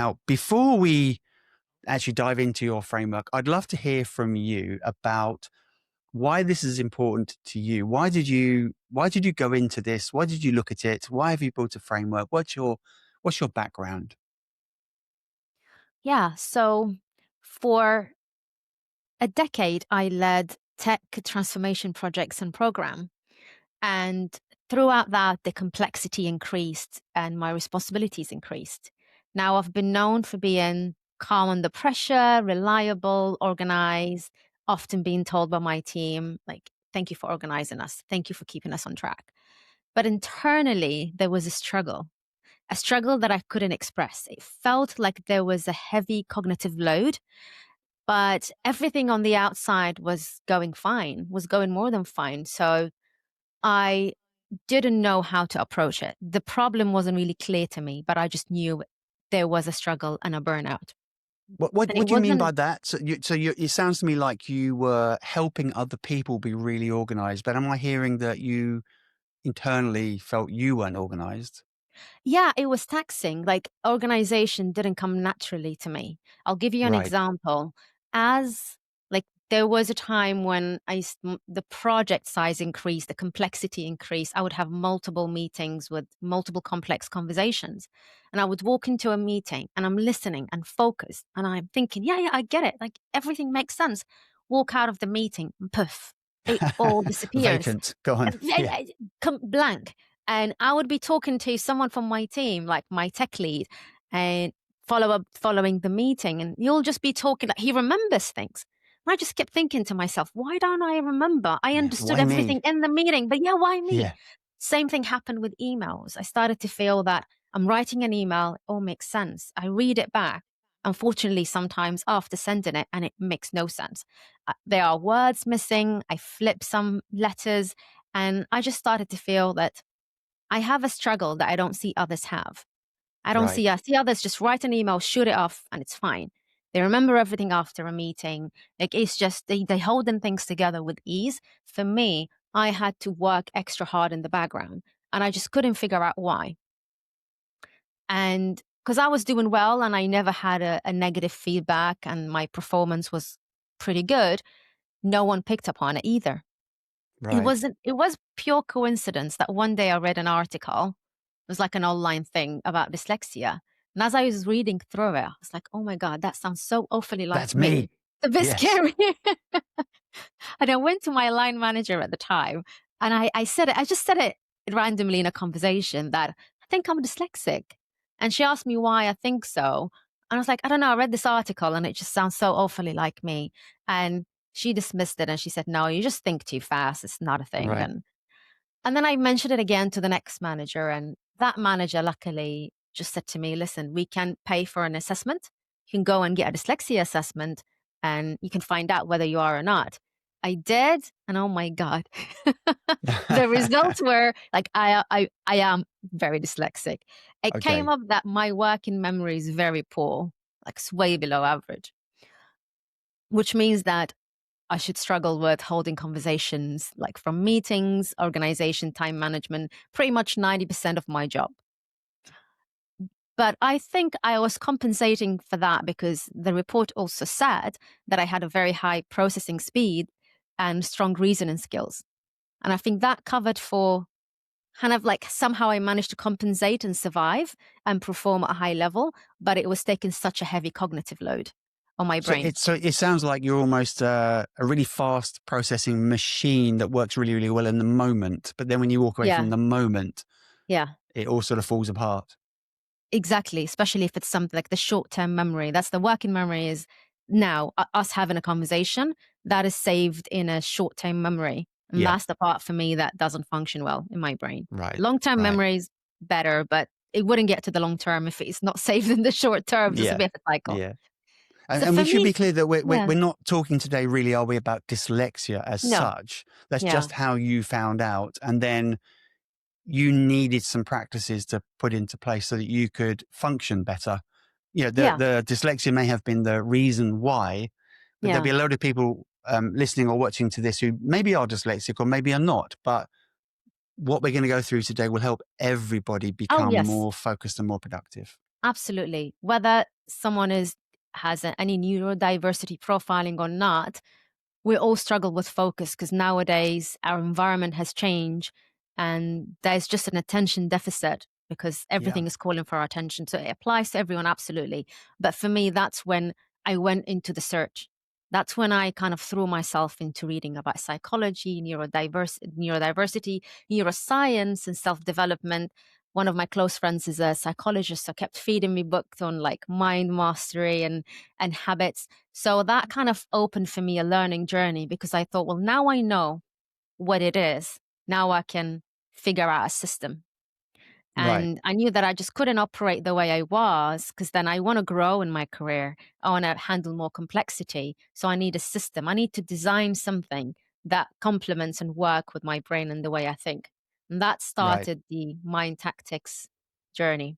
Now, before we actually dive into your framework, I'd love to hear from you about why this is important to you. Why did you go into this? Why did you look at it? Why have you built a framework? What's your background? Yeah. So for a decade, I led tech transformation projects and program. And throughout that, the complexity increased and my responsibilities increased. Now I've been known for being calm under pressure, reliable, organized, often being told by my team, like, thank you for organizing us. Thank you for keeping us on track. But internally, there was a struggle that I couldn't express. It felt like there was a heavy cognitive load, but everything on the outside was going fine, was going more than fine. So I didn't know how to approach it. The problem wasn't really clear to me, but I just knew there was a struggle and a burnout. What what, And it what do you mean by wasn't, that? It sounds to me like you were helping other people be really organized, but am I hearing that you internally felt you weren't organized? yeah, it was taxing. Like organization didn't come naturally to me. I'll give you an Right. example. As like there was a time when the project size increased, the complexity increased. I would have multiple meetings with multiple complex conversations. And I would walk into a meeting and I'm listening and focused and I'm thinking, yeah, yeah, I get it. Like everything makes sense. Walk out of the meeting and poof, it all disappears. Vacant. Go on. Yeah, Yeah. yeah, blank. And I would be talking to someone from my team, like my tech lead, and following the meeting, and you'll just be talking. Like he remembers things. And I just kept thinking to myself, why don't I remember? I Yeah. understood Why everything me? in the meeting, but yeah, why me? Yeah. Same thing happened with emails. I started to feel that I'm writing an email, it all makes sense. I read it back. Unfortunately, sometimes after sending it, and it makes no sense. There are words missing. I flip some letters, and I just started to feel that I have a struggle that I don't see others have. I see others just write an email, shoot it off, and it's fine. They remember everything after a meeting. Like it's just they holding things together with ease. For me, I had to work extra hard in the background and I just couldn't figure out why. And because I was doing well and I never had a negative feedback and my performance was pretty good, no one picked up on it either. Right. It was pure coincidence that one day I read an article. It was like an online thing about dyslexia. And as I was reading through it, I was like, oh my God, that sounds so awfully like That's me. me. It's a bit Yes. scary. And I went to my line manager at the time and I said it, I just said it randomly in a conversation that I think I'm dyslexic. And she asked me why I think so. And I was like, I don't know, I read this article and it just sounds so awfully like me. And she dismissed it and she said, no, you just think too fast. It's not a thing. Right. And then I mentioned it again to the next manager, and that manager luckily just said to me, listen, we can pay for an assessment. You can go and get a dyslexia assessment and you can find out whether you are or not. I did, and oh my God. The results were like I am very dyslexic. It came Okay. up that my working memory is very poor, like it's way below average, which means that I should struggle with holding conversations like from meetings, organization, time management, pretty much 90% of my job. But I think I was compensating for that because the report also said that I had a very high processing speed and strong reasoning skills. And I think that covered for kind of like somehow I managed to compensate and survive and perform at a high level, but it was taking such a heavy cognitive load on my brain. So it sounds like you're almost a really fast processing machine that works really, really well in the moment. But then when you walk away Yeah. from the moment, Yeah. it all sort of falls apart. Exactly, especially if it's something like the short-term memory. That's the working memory is now us having a conversation that is saved in a short-term memory. And Yeah. that's the part for me that doesn't function well in my brain. Right. Long-term Right. memory is better, but it wouldn't get to the long term if it's not saved in the short term. So it's a Yeah. bit of a cycle. Yeah. So And we for should me, be clear that yeah, we're not talking today, really, are we, about dyslexia as no, such? That's yeah, just how you found out. And then you needed some practices to put into place so that you could function better. You know, yeah, the dyslexia may have been the reason why, but there'll yeah. be a load of people listening or watching to this who maybe are dyslexic or maybe are not. But what we're going to go through today will help everybody Oh, become yes. more focused and more productive. Absolutely. Whether someone has any neurodiversity profiling or not, we all struggle with focus because nowadays our environment has changed and there's just an attention deficit because Yeah. everything is calling for our attention. So it applies to everyone, absolutely. But for me, that's when I went into the search. That's when I kind of threw myself into reading about psychology, neurodiversity, neuroscience, and self development. One of my close friends is a psychologist, so kept feeding me books on like mind mastery and habits. So that kind of opened for me a learning journey because I thought, well, now I know what it is. Now I can figure out a system. Right. And I knew that I just couldn't operate the way I was because then I want to grow in my career. I want to handle more complexity. So I need a system. I need to design something that complements and work with my brain and the way I think. And that Right. started the mind tactics journey.